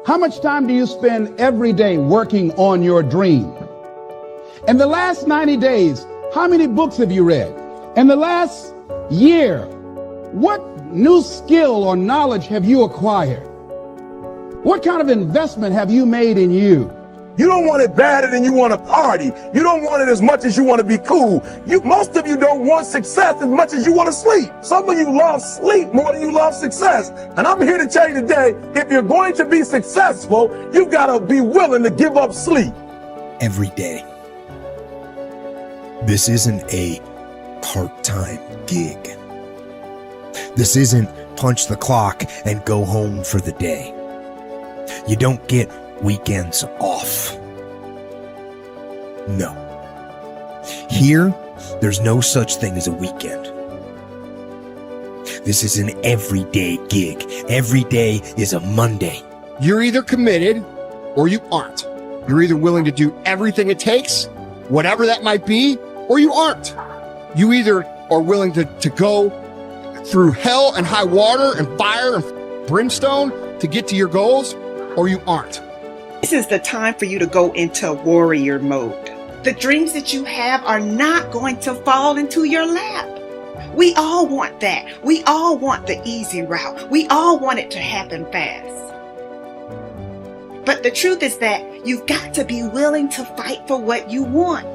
How much time do you spend every day working on your dream? In the last 90 days, how many books have you read? In the last year, what new skill or knowledge have you acquired? What kind of investment have you made in you? You don't want it badder than you want to party. You don't want it as much as you want to be cool. Most of you don't want success as much as you want to sleep. Some of you love sleep more than you love success. And I'm here to tell you today, if you're going to be successful, you've got to be willing to give up sleep. Every day. This isn't a part-time gig. This isn't punch the clock and go home for the day. You don't get weekends off. No. Here, there's no such thing as a weekend. This is an everyday gig. Every day is a Monday. You're either committed or you aren't. You're either willing to do everything it takes, whatever that might be, or you aren't. You either are willing to go through hell and high water and fire and brimstone to get to your goals, or you aren't. This is the time for you to go into warrior mode. The dreams that you have are not going to fall into your lap. We all want that. We all want the easy route. We all want it to happen fast. But the truth is that you've got to be willing to fight for what you want.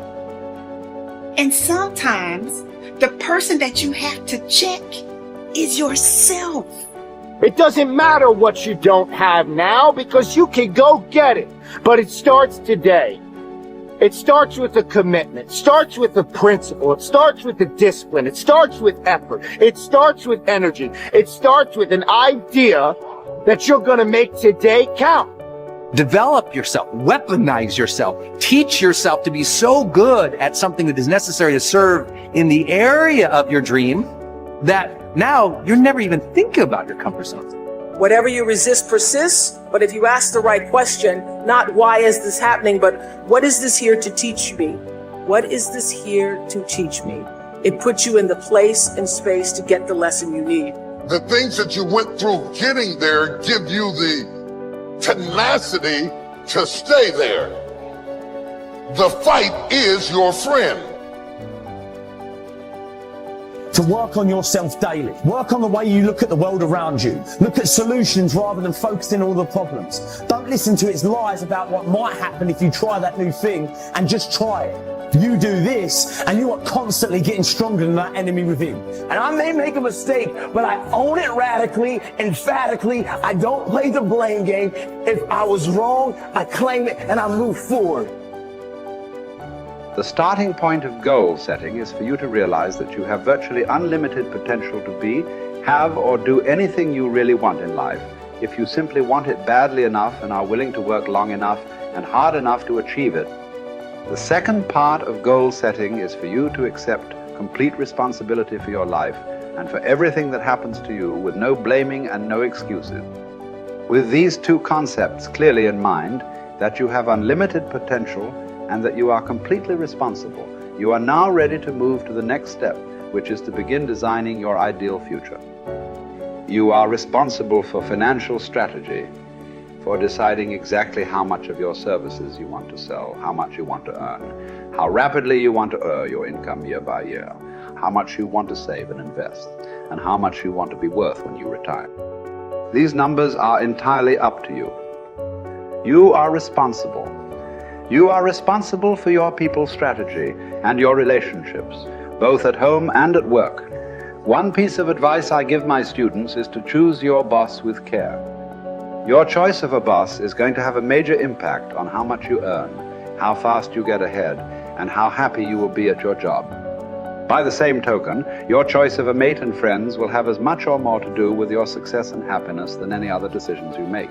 And sometimes the person that you have to check is yourself. It doesn't matter what you don't have now because you can go get it. But it starts today. It starts with a commitment. It starts with a principle. It starts with a discipline. It starts with effort. It starts with energy. It starts with an idea that you're going to make today count. Develop yourself, weaponize yourself, teach yourself to be so good at something that is necessary to serve in the area of your dream that now you're never even thinking about your comfort zone. Whatever you resist persists, but if you ask the right question, not why is this happening, but what is this here to teach me? What is this here to teach me? It puts you in the place and space to get the lesson you need. The things that you went through getting there give you the tenacity to stay there. The fight is your friend. To work on yourself daily. Work on the way you look at the world around you. Look at solutions rather than focusing on all the problems. Don't listen to its lies about what might happen if you try that new thing, and just try it. You do this and you are constantly getting stronger than that enemy within. And I may make a mistake, but I own it radically, emphatically. I don't play the blame game. If I was wrong, I claim it and I move forward. The starting point of goal setting is for you to realize that you have virtually unlimited potential to be, have, or do anything you really want in life if you simply want it badly enough and are willing to work long enough and hard enough to achieve it. The second part of goal setting is for you to accept complete responsibility for your life and for everything that happens to you with no blaming and no excuses. With these two concepts clearly in mind, that you have unlimited potential and that you are completely responsible, you are now ready to move to the next step, which is to begin designing your ideal future. You are responsible for financial strategy, for deciding exactly how much of your services you want to sell, how much you want to earn, how rapidly you want to earn your income year by year, how much you want to save and invest, and how much you want to be worth when you retire. These numbers are entirely up to you. You are responsible. You are responsible for your people's strategy and your relationships, both at home and at work. One piece of advice I give my students is to choose your boss with care. Your choice of a boss is going to have a major impact on how much you earn, how fast you get ahead, and how happy you will be at your job. By the same token, your choice of a mate and friends will have as much or more to do with your success and happiness than any other decisions you make.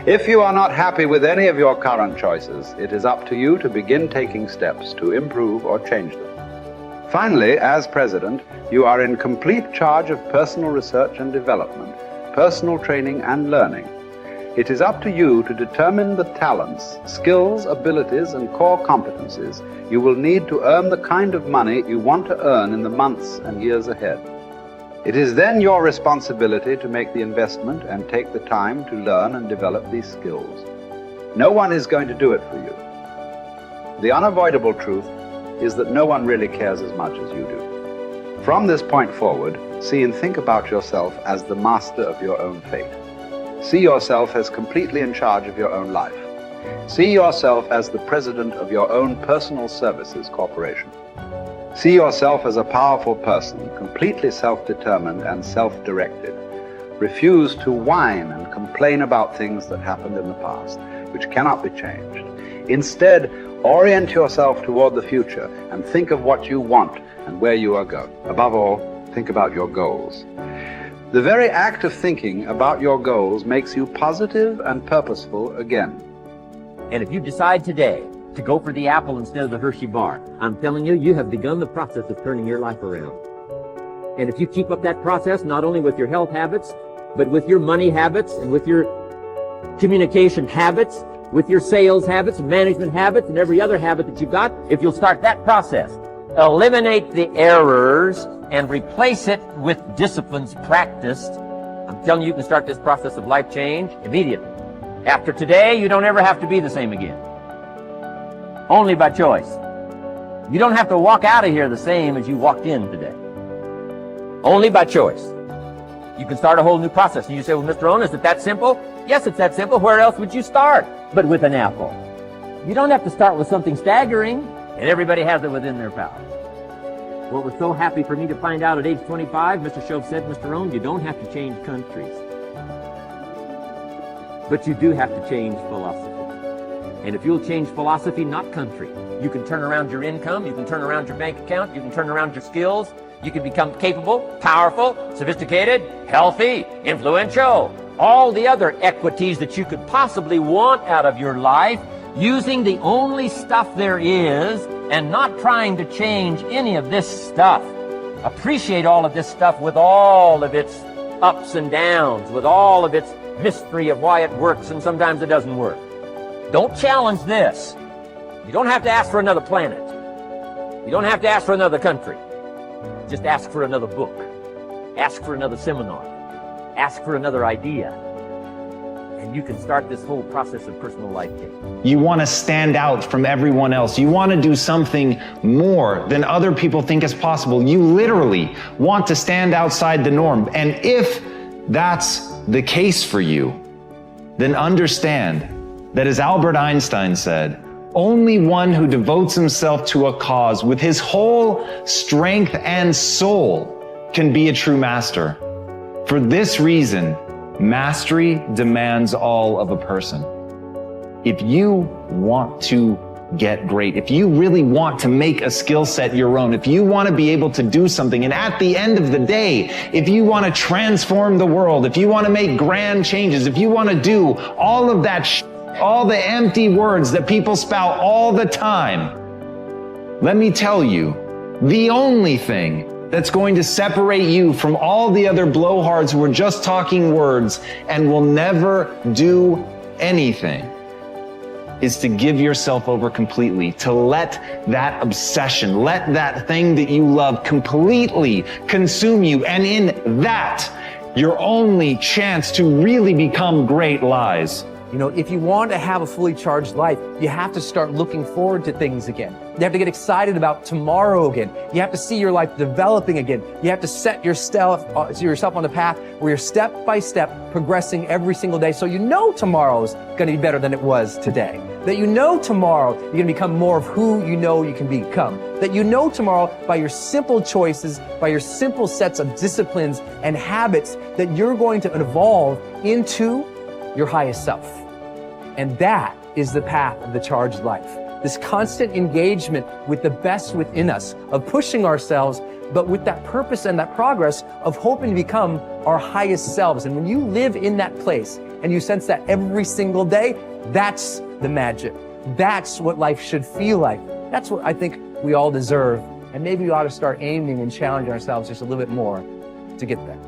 If you are not happy with any of your current choices, it is up to you to begin taking steps to improve or change them. Finally, as president, you are in complete charge of personal research and development, personal training and learning. It is up to you to determine the talents, skills, abilities, and core competencies you will need to earn the kind of money you want to earn in the months and years ahead. It is then your responsibility to make the investment and take the time to learn and develop these skills. No one is going to do it for you. The unavoidable truth is that no one really cares as much as you do. From this point forward, see and think about yourself as the master of your own fate. See yourself as completely in charge of your own life. See yourself as the president of your own personal services corporation. See yourself as a powerful person, completely self-determined and self-directed. Refuse to whine and complain about things that happened in the past, which cannot be changed. Instead, orient yourself toward the future and think of what you want and where you are going. Above all, think about your goals. The very act of thinking about your goals makes you positive and purposeful again. And if you decide today to go for the apple instead of the Hershey bar, I'm telling you, you have begun the process of turning your life around. And if you keep up that process, not only with your health habits, but with your money habits and with your communication habits, with your sales habits, management habits, and every other habit that you've got, if you'll start that process, eliminate the errors and replace it with disciplines practiced, I'm telling you, you can start this process of life change immediately. After today, you don't ever have to be the same again. Only by choice. You don't have to walk out of here the same as you walked in today. Only by choice. You can start a whole new process. And you say, well, Mr. Owen, is it that simple? Yes, it's that simple. Where else would you start but with an apple? You don't have to start with something staggering, and everybody has it within their power. What was so happy for me to find out at age 25, Mr. Shove said, Mr. Owen, you don't have to change countries. But you do have to change philosophy. And if you'll change philosophy, not country, you can turn around your income, you can turn around your bank account, you can turn around your skills, you can become capable, powerful, sophisticated, healthy, influential, all the other equities that you could possibly want out of your life, using the only stuff there is and not trying to change any of this stuff. Appreciate all of this stuff with all of its ups and downs, with all of its mystery of why it works and sometimes it doesn't work. Don't challenge this. You don't have to ask for another planet. You don't have to ask for another country. Just ask for another book. Ask for another seminar. Ask for another idea. And you can start this whole process of personal life change. You want to stand out from everyone else. You want to do something more than other people think is possible. You literally want to stand outside the norm. And if that's the case for you, then understand that, as Albert Einstein said, only one who devotes himself to a cause with his whole strength and soul can be a true master. For this reason, mastery demands all of a person. If you want to get great, if you really want to make a skill set your own, if you want to be able to do something, and at the end of the day, if you want to transform the world, if you want to make grand changes, if you want to do all of that all the empty words that people spout all the time, let me tell you, the only thing that's going to separate you from all the other blowhards who are just talking words and will never do anything is to give yourself over completely, to let that obsession, let that thing that you love completely consume you. And in that, your only chance to really become great lies. You know, if you want to have a fully charged life, you have to start looking forward to things again. You have to get excited about tomorrow again. You have to see your life developing again. You have to set yourself on the path where you're step by step progressing every single day, so you know tomorrow's going to be better than it was today. That you know tomorrow you're going to become more of who you know you can become. That you know tomorrow by your simple choices, by your simple sets of disciplines and habits, that you're going to evolve into your highest self. And that is the path of the charged life. This constant engagement with the best within us, of pushing ourselves, but with that purpose and that progress of hoping to become our highest selves. And when you live in that place and you sense that every single day, that's the magic. That's what life should feel like. That's what I think we all deserve. And maybe we ought to start aiming and challenging ourselves just a little bit more to get there.